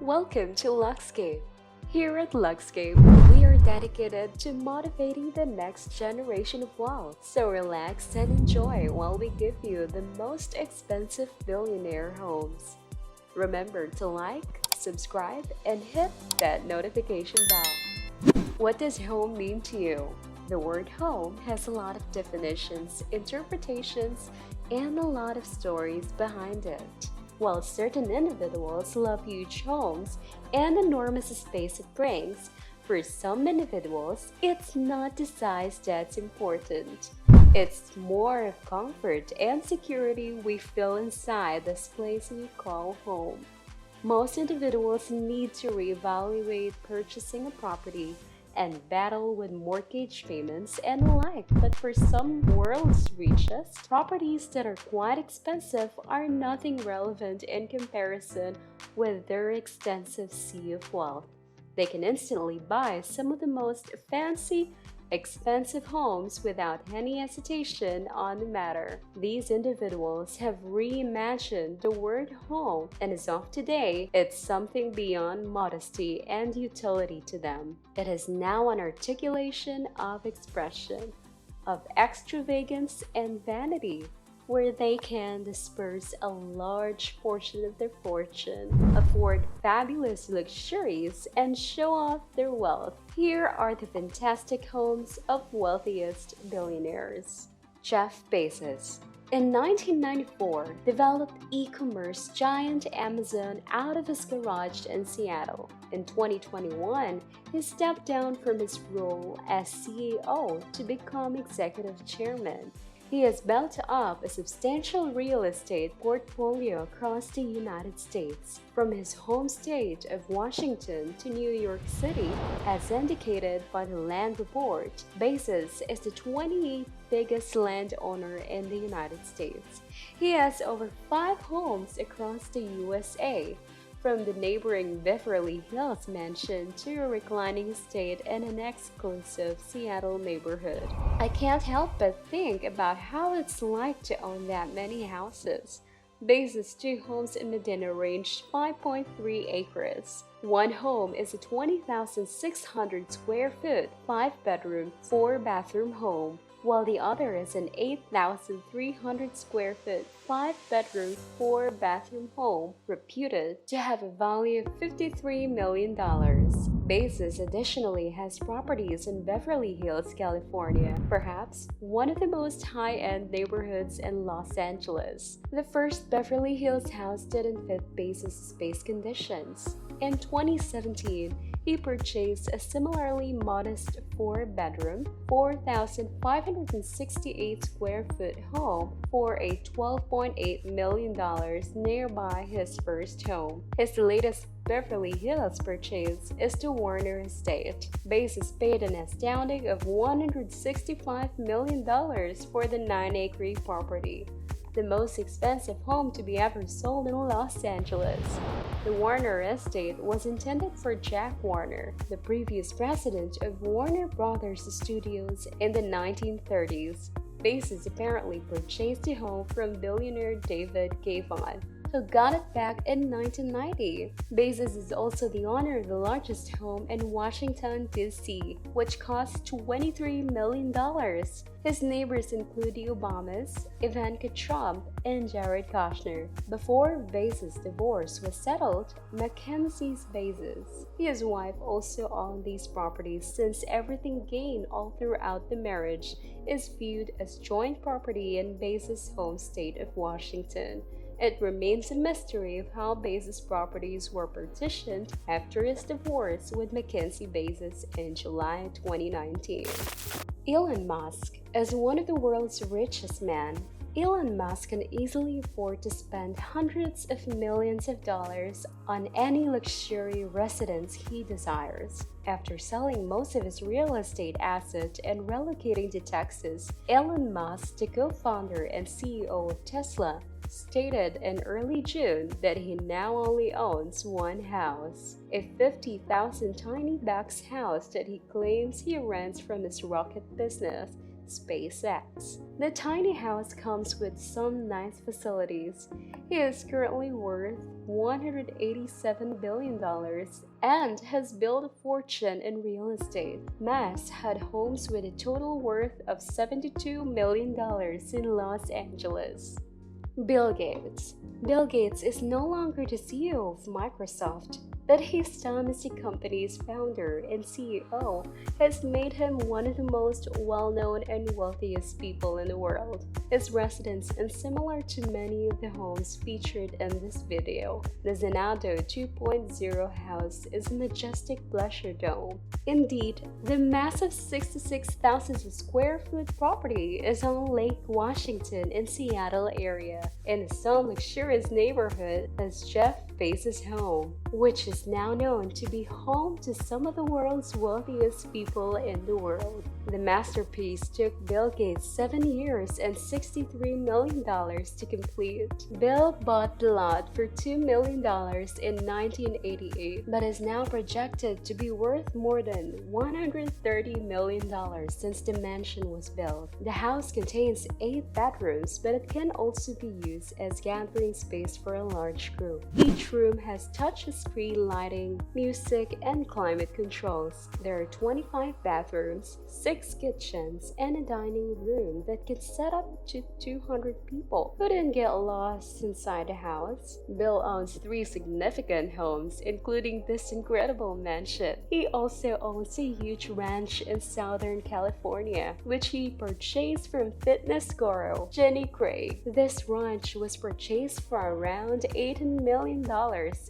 Welcome to Luxscape. Here at Luxscape, we are dedicated to motivating the next generation of wealth. So relax and enjoy while we give you the most expensive billionaire homes. Remember to like, subscribe, and hit that notification bell. What does home mean to you? The word home has a lot of definitions, interpretations, and a lot of stories behind it. While certain individuals love huge homes and enormous space it brings, for some individuals, it's not the size that's important. It's more of comfort and security we feel inside this place we call home. Most individuals need to reevaluate purchasing a property and battle with mortgage payments and the like. But for some world's richest, properties that are quite expensive are nothing relevant in comparison with their extensive sea of wealth. They can instantly buy some of the most fancy, expensive homes without any hesitation on the matter. These individuals have reimagined the word home, and as of today, it's something beyond modesty and utility to them. It is now an articulation of expression, of extravagance and vanity, where they can disperse a large portion of their fortune, afford fabulous luxuries, and show off their wealth. Here are the fantastic homes of wealthiest billionaires. Jeff Bezos, in 1994, developed e-commerce giant Amazon out of his garage in Seattle. In 2021, he stepped down from his role as CEO to become executive chairman. He has built up a substantial real estate portfolio across the United States, from his home state of Washington to New York City. As indicated by the Land Report, Bezos is the 28th biggest landowner in the United States. He has over 5 homes across the USA, from the neighboring Beverly Hills mansion to a reclining estate in an exclusive Seattle neighborhood. I can't help but think about how it's like to own that many houses. Bezos' 2 homes in Medina ranged 5.3 acres. One home is a 20,600 square foot, 5-bedroom, 4-bathroom home, while the other is an 8,300 square foot, 5-bedroom, 4-bathroom home reputed to have a value of $53 million. Bezos additionally has properties in Beverly Hills, California, perhaps one of the most high-end neighborhoods in Los Angeles. The first Beverly Hills house didn't fit Bezos' space conditions. In 2017, he purchased a similarly modest 4-bedroom, 4,568 square foot home for a $12.8 million nearby his first home. His latest Beverly Hills purchase is the Warner Estate. Bezos paid an astounding of $165 million for the 9-acre property, the most expensive home to be ever sold in Los Angeles. The Warner Estate was intended for Jack Warner, the previous president of Warner Brothers Studios in the 1930s. Bezos apparently purchased the home from billionaire David Gavin, who got it back in 1990. Bezos is also the owner of the largest home in Washington, D.C., which costs $23 million. His neighbors include the Obamas, Ivanka Trump, and Jared Kushner. Before Bezos' divorce was settled, Mackenzie's Bezos. His wife also owned these properties, since everything gained all throughout the marriage is viewed as joint property in Bezos' home state of Washington. It remains a mystery of how Bezos' properties were partitioned after his divorce with Mackenzie Bezos in July 2019. Elon Musk. As one of the world's richest men, Elon Musk can easily afford to spend hundreds of millions of dollars on any luxury residence he desires. After selling most of his real estate assets and relocating to Texas, Elon Musk, the co-founder and CEO of Tesla, stated in early June that he now only owns one house, a 50,000 tiny box house that he claims he rents from his rocket business, SpaceX. The tiny house comes with some nice facilities. He is currently worth $187 billion and has built a fortune in real estate. Musk had homes with a total worth of $72 million in Los Angeles. Bill Gates. Bill Gates is no longer the CEO of Microsoft, but his time as the company's founder and CEO has made him one of the most well-known and wealthiest people in the world. His residence is similar to many of the homes featured in this video. The XANADU 2.0 house is a majestic pleasure dome. Indeed, the massive 66,000 square foot property is on Lake Washington in Seattle area, in some luxurious neighborhood as Jeff Bezos' home, which is now known to be home to some of the world's wealthiest people in the world. The masterpiece took Bill Gates 7 years and $63 million to complete. Bill bought the lot for $2 million in 1988, but is now projected to be worth more than $130 million since the mansion was built. The house contains 8 bedrooms, but it can also be used as gathering space for a large group. Each room has touch-screen lighting, music, and climate controls. There are 25 bathrooms, 6 kitchens, and a dining room that can set up to 200 people. Couldn't get lost inside the house. Bill owns 3 significant homes, including this incredible mansion. He also owns a huge ranch in Southern California, which he purchased from fitness guru Jenny Craig. This ranch was purchased for around $18 million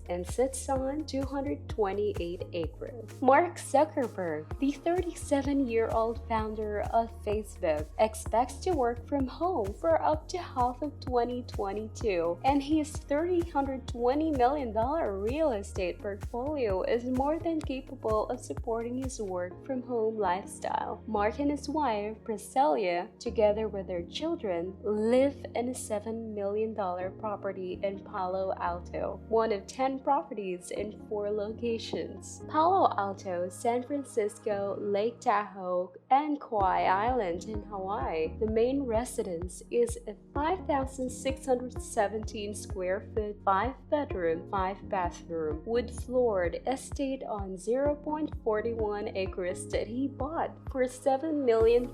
and sits on 228 acres. Mark Zuckerberg, the 37-year-old founder of Facebook, expects to work from home for up to half of 2022, and his $320 million real estate portfolio is more than capable of supporting his work-from-home lifestyle. Mark and his wife, Priscilla, together with their children, live in a $7 million property in Palo Alto, one of 10 properties in 4 locations: Palo Alto, San Francisco, Lake Tahoe, and Kauai Island in Hawaii. The main residence is a 5,617 square foot, 5-bedroom, 5-bathroom, wood-floored estate on 0.41 acres that he bought for $7 million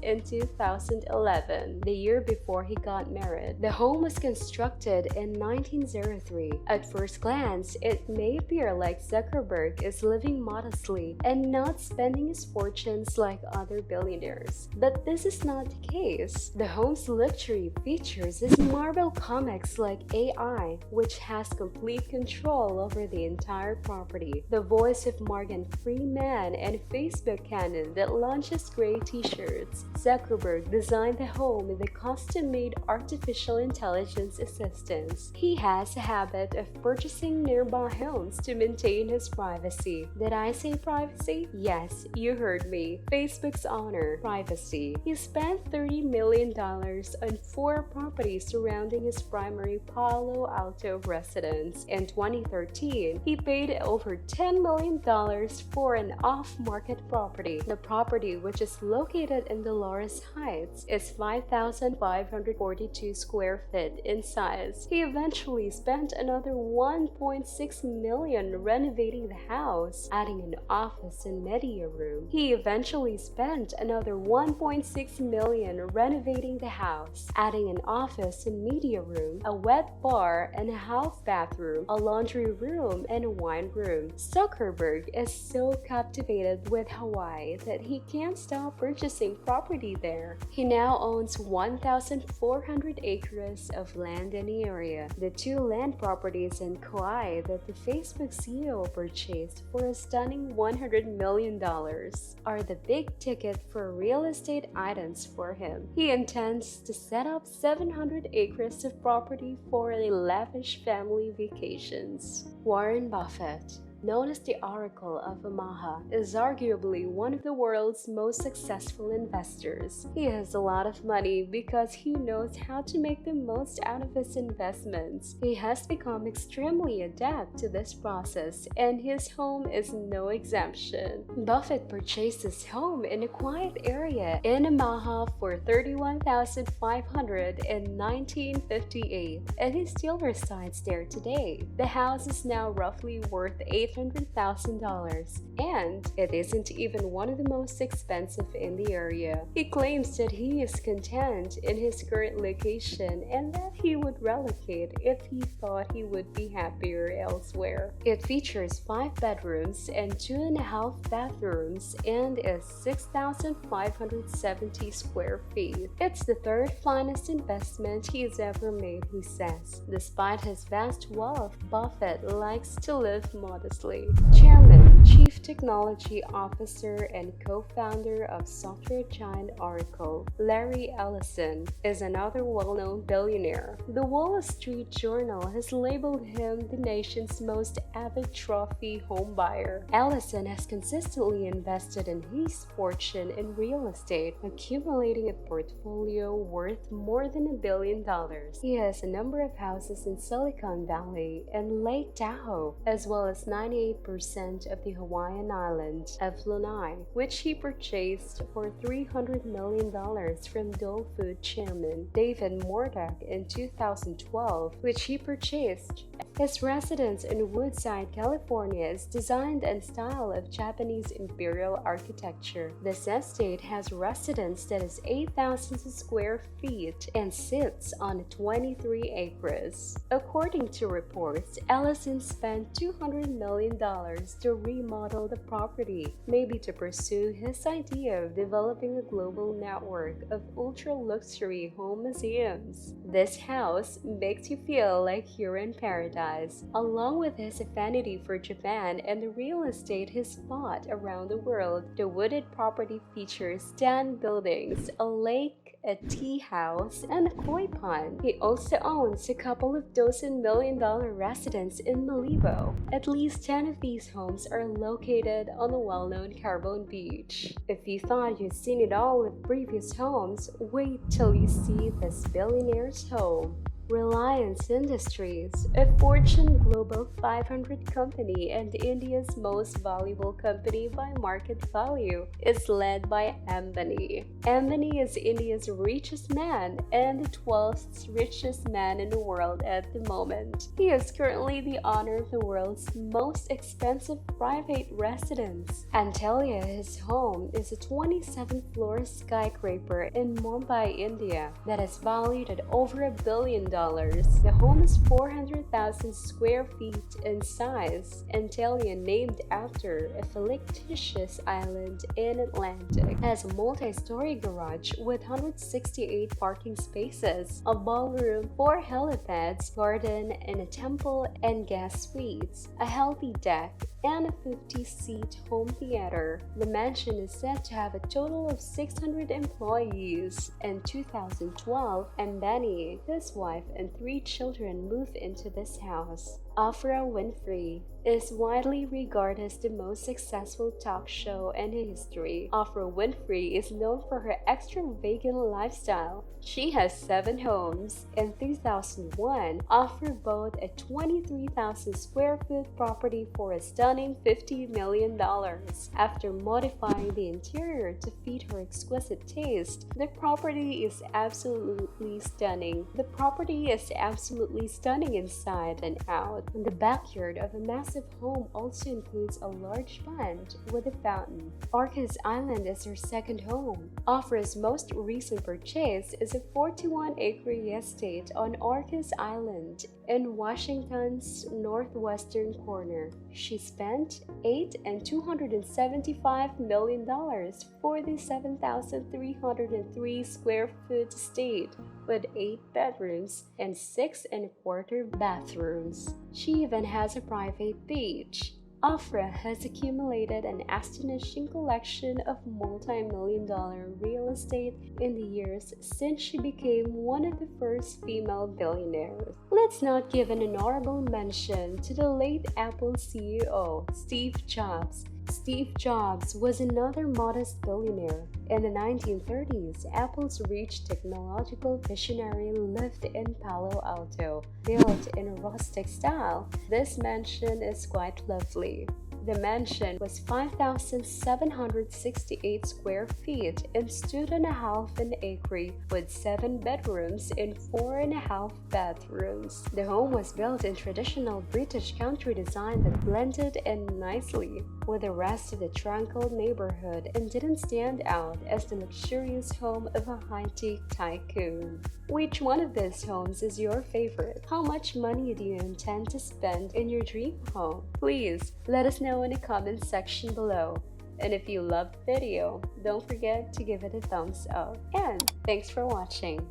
in 2011, the year before he got married. The home was constructed in 1903. At first glance, it may appear like Zuckerberg is living modestly and not spending his fortunes like other billionaires. But this is not the case. The home's luxury features is Marvel Comics like AI, which has complete control over the entire property. The voice of Morgan Freeman and Facebook canon that launches gray t-shirts. Zuckerberg designed the home with a custom-made artificial intelligence assistance. He has a habit of purchasing nearby homes to maintain his privacy. Did I say privacy? Yes, you heard me. Facebook's honor, privacy. He spent $30 million on 4 properties surrounding his primary Palo Alto residence. In 2013, he paid over $10 million for an off-market property. The property, which is located in Dolores Heights, is 5,542 square feet in size. He eventually spent another $1.6 million renovating the house, adding an office and media room. He eventually spent another $1.6 million renovating the house, adding an office and media room, a wet bar and a half bathroom, a laundry room, and a wine room. Zuckerberg is so captivated with Hawaii that he can't stop purchasing property there. He now owns 1,400 acres of land in the area. The 2 land properties in Kauai that the Facebook CEO purchased for a stunning $100 million are the big ticket for real estate items for him. He intends to set up 700 acres of property for lavish family vacations. Warren Buffett. known as the Oracle of Omaha, is arguably one of the world's most successful investors. He has a lot of money because he knows how to make the most out of his investments. He has become extremely adept to this process, and his home is no exemption. Buffett purchased his home in a quiet area in Omaha for $31,500 in 1958, and he still resides there today. The house is now roughly worth $800,000, and it isn't even one of the most expensive in the area. He claims that he is content in his current location and that he would relocate if he thought he would be happier elsewhere. It features 5 bedrooms and 2.5 bathrooms and is 6,570 square feet. It's the third finest investment he's ever made, he says. Despite his vast wealth, Buffett likes to live modestly. Chairman, Chief Technology Officer, and co-founder of software giant Oracle, Larry Ellison, is another well-known billionaire. The Wall Street Journal has labeled him the nation's most avid trophy homebuyer. Ellison has consistently invested in his fortune in real estate, accumulating a portfolio worth more than $1 billion. He has a number of houses in Silicon Valley and Lake Tahoe, as well as 98% of the Hawaiian island of Lanai, which he purchased for $300 million from Dole Food chairman David Murdoch in 2012, which he purchased. His residence in Woodside, California is designed in style of Japanese imperial architecture. This estate has residence that is 8,000 square feet and sits on 23 acres. According to reports, Ellison spent $200 million to remodel the property, maybe to pursue his idea of developing a global network of ultra-luxury home museums. This house makes you feel like you're in paradise. Along with his affinity for Japan and the real estate he's bought around the world, the wooded property features 10 buildings, a lake, a tea house, and a koi pond. He also owns a couple of dozen million-dollar residences in Malibu. At least 10 of these homes are located on the well-known Carbone Beach. If you thought you'd seen it all with previous homes, wait till you see this billionaire's home. Reliance Industries, a Fortune Global 500 company and India's most valuable company by market value, is led by Ambani. Ambani is India's richest man and the 12th richest man in the world at the moment. He is currently the owner of the world's most expensive private residence. Antalya, his home, is a 27-floor skyscraper in Mumbai, India, that is valued at over $1 billion. The home is 400,000 square feet in size, Antalya, named after a fictitious island in Atlantic, has a multi-story garage with 168 parking spaces, a ballroom, 4 helipads, garden, and a temple and guest suites, a healthy deck, and a 50-seat home theater. The mansion is said to have a total of 600 employees. In 2012, Ambani, his wife, and 3 children moved into this house. Oprah Winfrey is widely regarded as the most successful talk show in history. Oprah Winfrey is known for her extravagant lifestyle. She has 7 homes. In 2001, Oprah bought a 23,000 square foot property for a stunning $50 million. After modifying the interior to fit her exquisite taste, the property is absolutely stunning. The property is absolutely stunning inside and out. The backyard of a massive home also includes a large pond with a fountain. Orcas Island is her second home. Oprah's most recent purchase is a 41-acre estate on Orcas Island in Washington's northwestern corner. She spent $8 and $275 million for the 7,303 square foot estate with 8 bedrooms and 6 1/4 bathrooms. She even has a private beach. Afra has accumulated an astonishing collection of multi-million-dollar real estate in the years since she became one of the first female billionaires. Let's not give an honorable mention to the late Apple CEO, Steve Jobs. Steve Jobs was another modest billionaire. In the 1930s, Apple's rich technological visionary lived in Palo Alto. Built in a rustic style, this mansion is quite lovely. The mansion was 5,768 square feet and stood on a half an acre with 7 bedrooms and 4.5 bathrooms. The home was built in traditional British country design that blended in nicely with the rest of the tranquil neighborhood and didn't stand out as the luxurious home of a high-tech tycoon. Which one of these homes is your favorite? How much money do you intend to spend in your dream home? Please let us know in the comment section below. And if you loved the video, don't forget to give it a thumbs up. And thanks for watching.